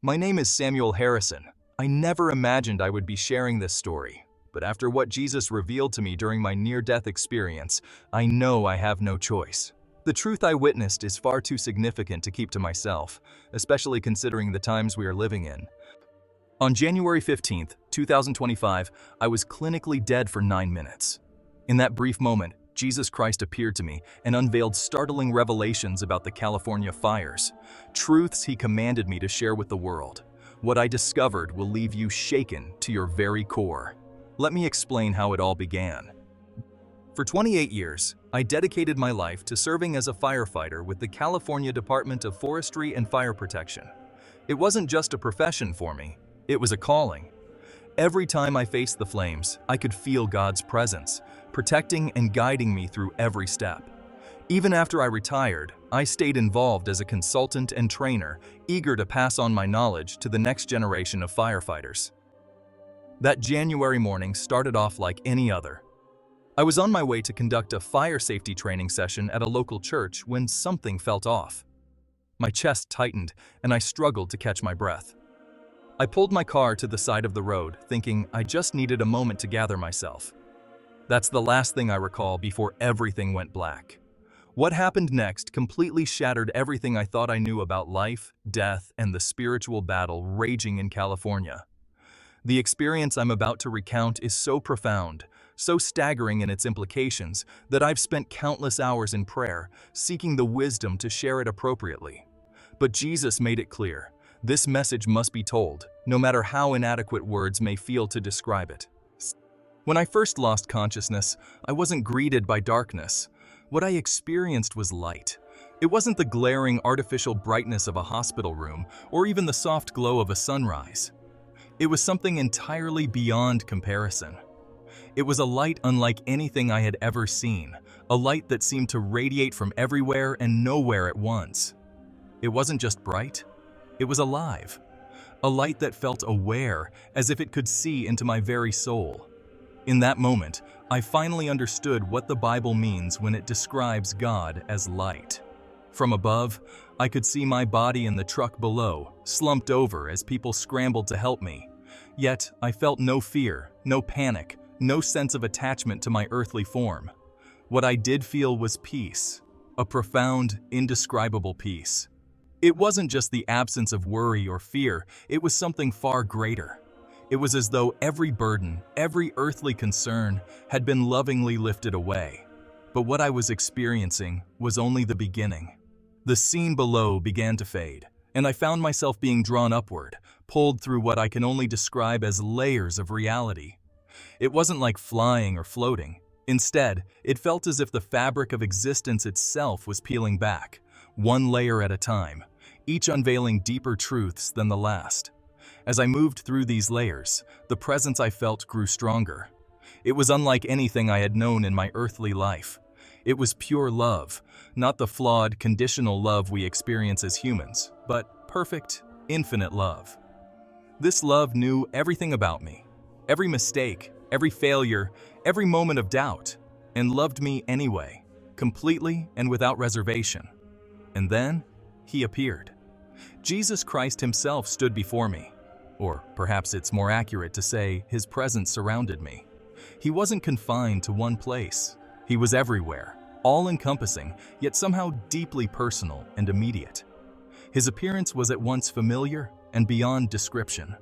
My name is Samuel Harrison. I never imagined I would be sharing this story, but after what Jesus revealed to me during my near-death experience, I know I have no choice. The truth I witnessed is far too significant to keep to myself, especially considering the times we are living in. On January 15th, 2025, I was clinically dead for 9 minutes. In that brief moment, Jesus Christ appeared to me and unveiled startling revelations about the California fires, truths he commanded me to share with the world. What I discovered will leave you shaken to your very core. Let me explain how it all began. For 28 years, I dedicated my life to serving as a firefighter with the California Department of Forestry and Fire Protection. It wasn't just a profession for me, it was a calling. Every time I faced the flames, I could feel God's presence, protecting and guiding me through every step. Even after I retired, I stayed involved as a consultant and trainer, eager to pass on my knowledge to the next generation of firefighters. That January morning started off like any other. I was on my way to conduct a fire safety training session at a local church when something felt off. My chest tightened, and I struggled to catch my breath. I pulled my car to the side of the road, thinking I just needed a moment to gather myself. That's the last thing I recall before everything went black. What happened next completely shattered everything I thought I knew about life, death, and the spiritual battle raging in California. The experience I'm about to recount is so profound, so staggering in its implications, that I've spent countless hours in prayer, seeking the wisdom to share it appropriately. But Jesus made it clear. This message must be told, no matter how inadequate words may feel to describe it. When I first lost consciousness, I wasn't greeted by darkness. What I experienced was light. It wasn't the glaring artificial brightness of a hospital room, or even the soft glow of a sunrise. It was something entirely beyond comparison. It was a light unlike anything I had ever seen, a light that seemed to radiate from everywhere and nowhere at once. It wasn't just bright. It was alive, a light that felt aware, as if it could see into my very soul. In that moment, I finally understood what the Bible means when it describes God as light. From above, I could see my body in the truck below, slumped over as people scrambled to help me. Yet, I felt no fear, no panic, no sense of attachment to my earthly form. What I did feel was peace, a profound, indescribable peace. It wasn't just the absence of worry or fear, it was something far greater. It was as though every burden, every earthly concern had been lovingly lifted away. But what I was experiencing was only the beginning. The scene below began to fade, and I found myself being drawn upward, pulled through what I can only describe as layers of reality. It wasn't like flying or floating. Instead, it felt as if the fabric of existence itself was peeling back, one layer at a time, each unveiling deeper truths than the last. As I moved through these layers, the presence I felt grew stronger. It was unlike anything I had known in my earthly life. It was pure love, not the flawed, conditional love we experience as humans, but perfect, infinite love. This love knew everything about me, every mistake, every failure, every moment of doubt, and loved me anyway, completely and without reservation. And then, he appeared. Jesus Christ himself stood before me. Or perhaps it's more accurate to say his presence surrounded me. He wasn't confined to one place. He was everywhere, all-encompassing, yet somehow deeply personal and immediate. His appearance was at once familiar and beyond description.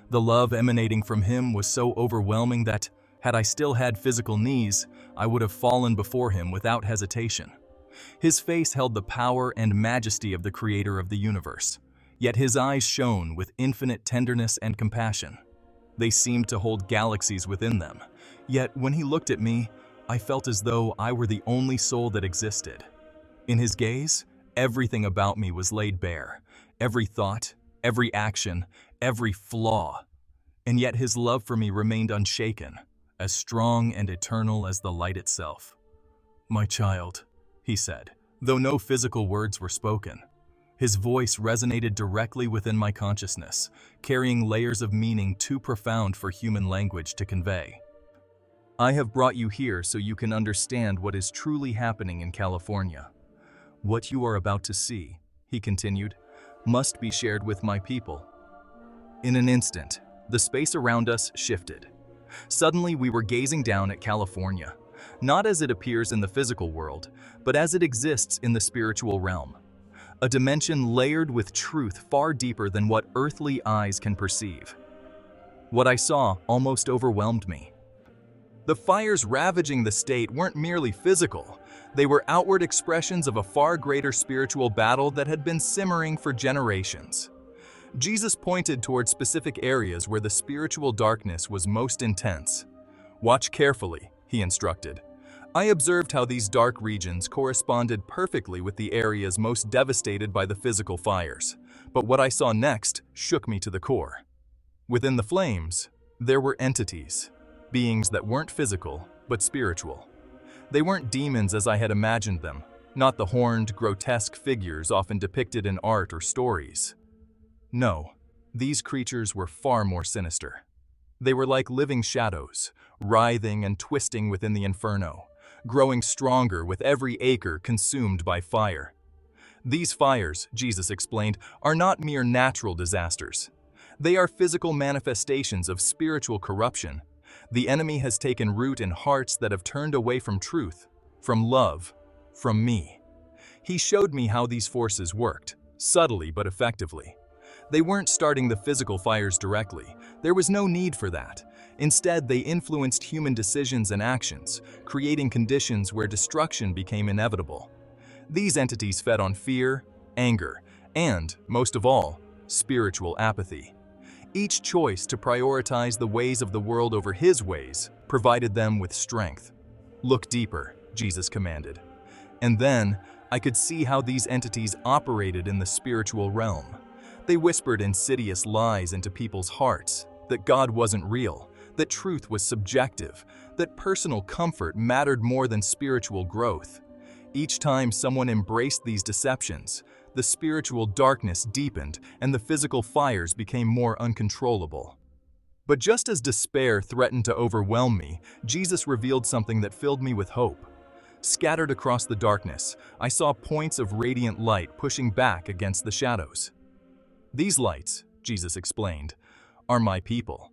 The love emanating from him was so overwhelming that, had I still had physical knees, I would have fallen before him without hesitation. His face held the power and majesty of the creator of the universe, yet his eyes shone with infinite tenderness and compassion. They seemed to hold galaxies within them, yet when he looked at me, I felt as though I were the only soul that existed. In his gaze, everything about me was laid bare, every thought, every action, every flaw. And yet his love for me remained unshaken, as strong and eternal as the light itself. "My child," he said, though no physical words were spoken. His voice resonated directly within my consciousness, carrying layers of meaning too profound for human language to convey. "I have brought you here so you can understand what is truly happening in California. What you are about to see," he continued, "must be shared with my people. In an instant, the space around us shifted. Suddenly, we were gazing down at California, not as it appears in the physical world, but as it exists in the spiritual realm. A dimension layered with truth far deeper than what earthly eyes can perceive. What I saw almost overwhelmed me. The fires ravaging the state weren't merely physical, they were outward expressions of a far greater spiritual battle that had been simmering for generations. Jesus pointed toward specific areas where the spiritual darkness was most intense. "Watch carefully," he instructed. I observed how these dark regions corresponded perfectly with the areas most devastated by the physical fires. But what I saw next shook me to the core. Within the flames, there were entities, beings that weren't physical, but spiritual. They weren't demons as I had imagined them, not the horned, grotesque figures often depicted in art or stories. No, these creatures were far more sinister. They were like living shadows, writhing and twisting within the inferno, growing stronger with every acre consumed by fire. These fires, Jesus explained, are not mere natural disasters. They are physical manifestations of spiritual corruption. The enemy has taken root in hearts that have turned away from truth, from love, from me. He showed me how these forces worked, subtly but effectively. They weren't starting the physical fires directly. There was no need for that. Instead, they influenced human decisions and actions, creating conditions where destruction became inevitable. These entities fed on fear, anger, and, most of all, spiritual apathy. Each choice to prioritize the ways of the world over His ways provided them with strength. "Look deeper," Jesus commanded. And then, I could see how these entities operated in the spiritual realm. They whispered insidious lies into people's hearts, that God wasn't real, that truth was subjective, that personal comfort mattered more than spiritual growth. Each time someone embraced these deceptions, the spiritual darkness deepened and the physical fires became more uncontrollable. But just as despair threatened to overwhelm me, Jesus revealed something that filled me with hope. Scattered across the darkness, I saw points of radiant light pushing back against the shadows. "These lights," Jesus explained, "are my people,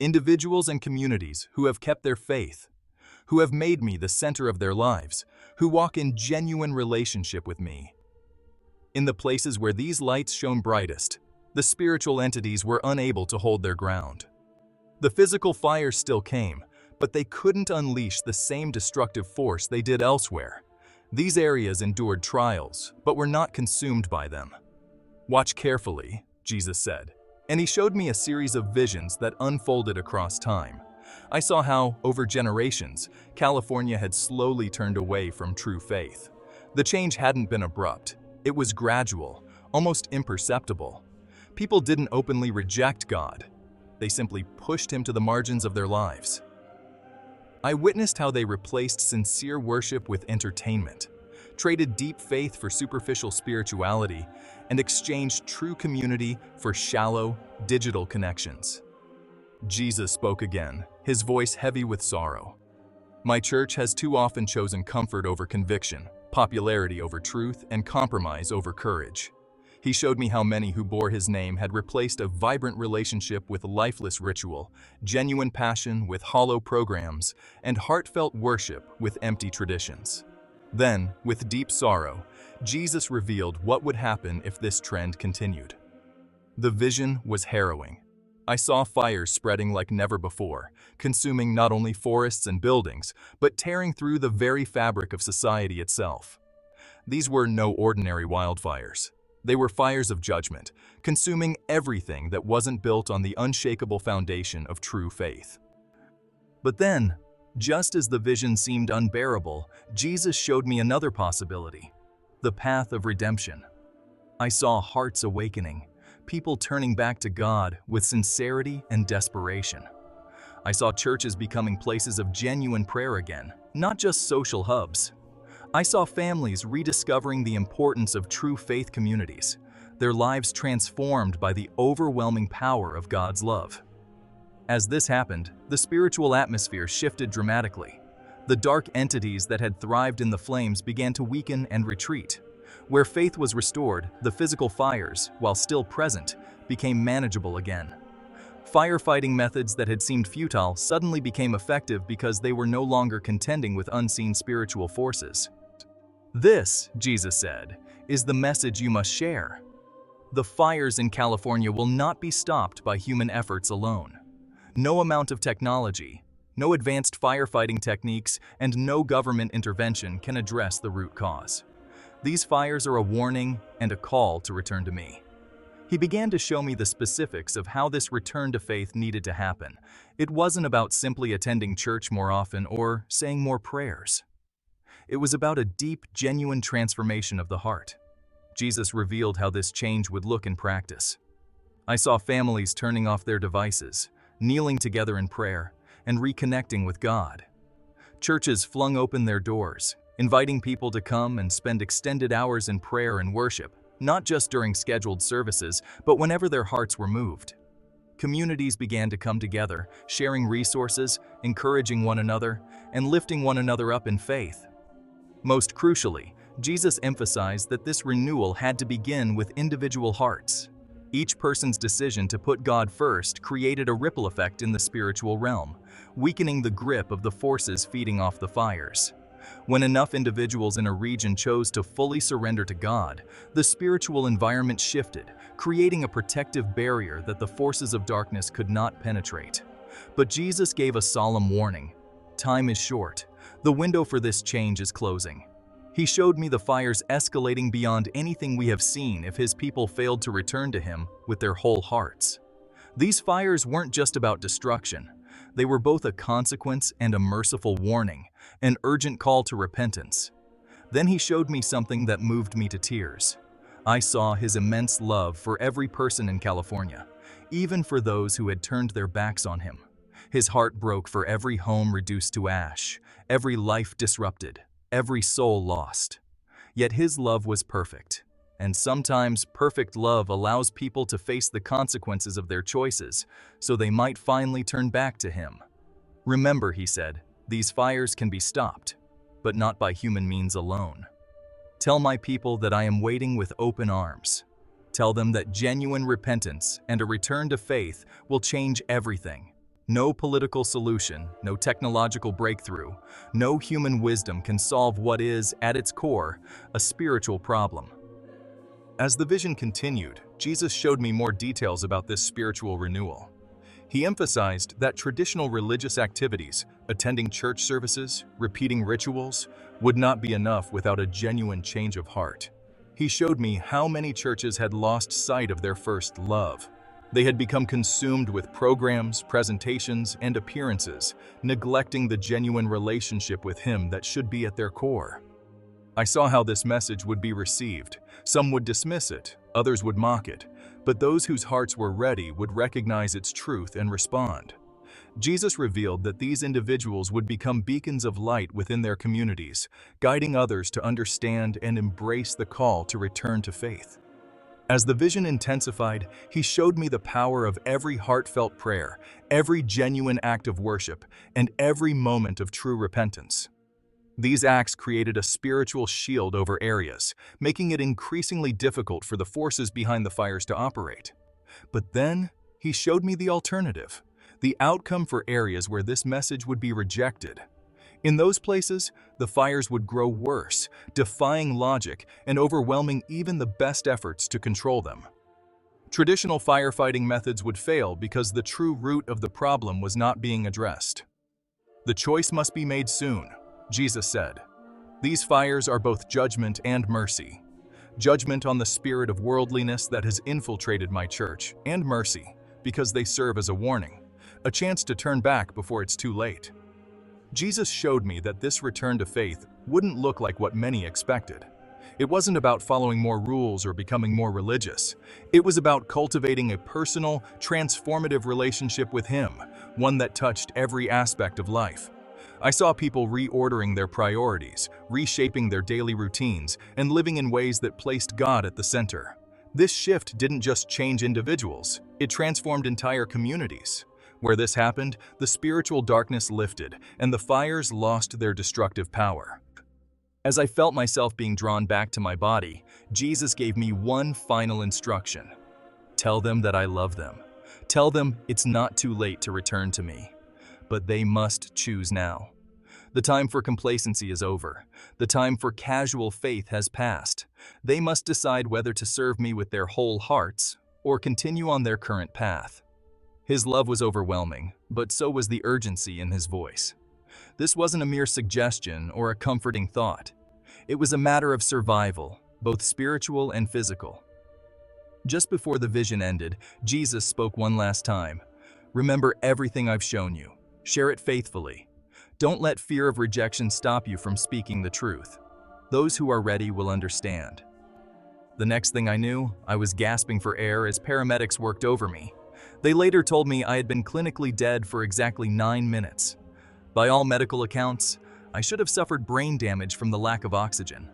individuals and communities who have kept their faith, who have made me the center of their lives, who walk in genuine relationship with me." In the places where these lights shone brightest, the spiritual entities were unable to hold their ground. The physical fires still came, but they couldn't unleash the same destructive force they did elsewhere. These areas endured trials, but were not consumed by them. "Watch carefully," Jesus said, and He showed me a series of visions that unfolded across time. I saw how, over generations, California had slowly turned away from true faith. The change hadn't been abrupt. It was gradual, almost imperceptible. People didn't openly reject God. They simply pushed Him to the margins of their lives. I witnessed how they replaced sincere worship with entertainment, traded deep faith for superficial spirituality, and exchanged true community for shallow, digital connections. Jesus spoke again, His voice heavy with sorrow. "My church has too often chosen comfort over conviction, popularity over truth, and compromise over courage." He showed me how many who bore His name had replaced a vibrant relationship with lifeless ritual, genuine passion with hollow programs, and heartfelt worship with empty traditions. Then, with deep sorrow, Jesus revealed what would happen if this trend continued. The vision was harrowing. I saw fires spreading like never before, consuming not only forests and buildings, but tearing through the very fabric of society itself. These were no ordinary wildfires. They were fires of judgment, consuming everything that wasn't built on the unshakable foundation of true faith. But then, just as the vision seemed unbearable, Jesus showed me another possibility: the path of redemption. I saw hearts awakening, people turning back to God with sincerity and desperation. I saw churches becoming places of genuine prayer again, not just social hubs. I saw families rediscovering the importance of true faith communities, their lives transformed by the overwhelming power of God's love. As this happened, the spiritual atmosphere shifted dramatically. The dark entities that had thrived in the flames began to weaken and retreat. Where faith was restored, the physical fires, while still present, became manageable again. Firefighting methods that had seemed futile suddenly became effective because they were no longer contending with unseen spiritual forces. This, Jesus said, is the message you must share. The fires in California will not be stopped by human efforts alone. No amount of technology, no advanced firefighting techniques, and no government intervention can address the root cause. These fires are a warning and a call to return to me. He began to show me the specifics of how this return to faith needed to happen. It wasn't about simply attending church more often or saying more prayers. It was about a deep, genuine transformation of the heart. Jesus revealed how this change would look in practice. I saw families turning off their devices, kneeling together in prayer, and reconnecting with God. Churches flung open their doors, inviting people to come and spend extended hours in prayer and worship, not just during scheduled services, but whenever their hearts were moved. Communities began to come together, sharing resources, encouraging one another, and lifting one another up in faith. Most crucially, Jesus emphasized that this renewal had to begin with individual hearts. Each person's decision to put God first created a ripple effect in the spiritual realm, weakening the grip of the forces feeding off the fires. When enough individuals in a region chose to fully surrender to God, the spiritual environment shifted, creating a protective barrier that the forces of darkness could not penetrate. But Jesus gave a solemn warning. Time is short. The window for this change is closing. He showed me the fires escalating beyond anything we have seen if his people failed to return to him with their whole hearts. These fires weren't just about destruction. They were both a consequence and a merciful warning, an urgent call to repentance. Then he showed me something that moved me to tears. I saw his immense love for every person in California, even for those who had turned their backs on him. His heart broke for every home reduced to ash, every life disrupted, every soul lost. Yet his love was perfect. And sometimes perfect love allows people to face the consequences of their choices, so they might finally turn back to him. Remember, he said, these fires can be stopped, but not by human means alone. Tell my people that I am waiting with open arms. Tell them that genuine repentance and a return to faith will change everything. No political solution, no technological breakthrough, no human wisdom can solve what is, at its core, a spiritual problem. As the vision continued, Jesus showed me more details about this spiritual renewal. He emphasized that traditional religious activities, attending church services, repeating rituals, would not be enough without a genuine change of heart. He showed me how many churches had lost sight of their first love. They had become consumed with programs, presentations, and appearances, neglecting the genuine relationship with him that should be at their core. I saw how this message would be received. Some would dismiss it, others would mock it, but those whose hearts were ready would recognize its truth and respond. Jesus revealed that these individuals would become beacons of light within their communities, guiding others to understand and embrace the call to return to faith. As the vision intensified, he showed me the power of every heartfelt prayer, every genuine act of worship, and every moment of true repentance. These acts created a spiritual shield over areas, making it increasingly difficult for the forces behind the fires to operate. But then, he showed me the alternative, the outcome for areas where this message would be rejected. In those places, the fires would grow worse, defying logic and overwhelming even the best efforts to control them. Traditional firefighting methods would fail because the true root of the problem was not being addressed. The choice must be made soon, Jesus said. These fires are both judgment and mercy. Judgment on the spirit of worldliness that has infiltrated my church, and mercy, because they serve as a warning, a chance to turn back before it's too late. Jesus showed me that this return to faith wouldn't look like what many expected. It wasn't about following more rules or becoming more religious. It was about cultivating a personal, transformative relationship with Him, one that touched every aspect of life. I saw people reordering their priorities, reshaping their daily routines, and living in ways that placed God at the center. This shift didn't just change individuals, it transformed entire communities. Where this happened, the spiritual darkness lifted, and the fires lost their destructive power. As I felt myself being drawn back to my body, Jesus gave me one final instruction. Tell them that I love them. Tell them it's not too late to return to me, but they must choose now. The time for complacency is over. The time for casual faith has passed. They must decide whether to serve me with their whole hearts or continue on their current path. His love was overwhelming, but so was the urgency in his voice. This wasn't a mere suggestion or a comforting thought. It was a matter of survival, both spiritual and physical. Just before the vision ended, Jesus spoke one last time. Remember everything I've shown you. Share it faithfully. Don't let fear of rejection stop you from speaking the truth. Those who are ready will understand. The next thing I knew, I was gasping for air as paramedics worked over me. They later told me I had been clinically dead for exactly 9 minutes. By all medical accounts, I should have suffered brain damage from the lack of oxygen.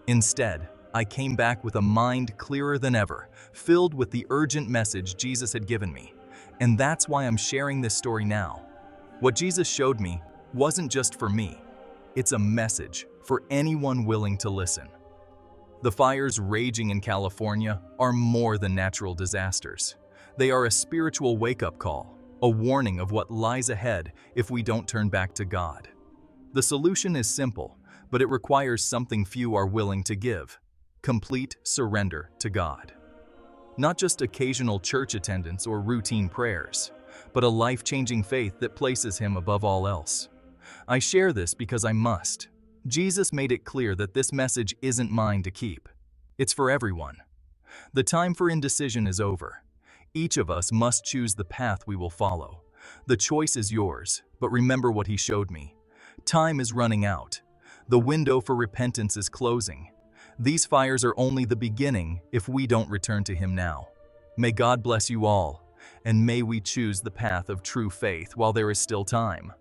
Instead, I came back with a mind clearer than ever, filled with the urgent message Jesus had given me. And that's why I'm sharing this story now. What Jesus showed me wasn't just for me. It's a message for anyone willing to listen. The fires raging in California are more than natural disasters. They are a spiritual wake-up call, a warning of what lies ahead if we don't turn back to God. The solution is simple, but it requires something few are willing to give: complete surrender to God. Not just occasional church attendance or routine prayers, but a life-changing faith that places Him above all else. I share this because I must. Jesus made it clear that this message isn't mine to keep. It's for everyone. The time for indecision is over. Each of us must choose the path we will follow. The choice is yours, but remember what He showed me. Time is running out. The window for repentance is closing. These fires are only the beginning if we don't return to Him now. May God bless you all, and may we choose the path of true faith while there is still time.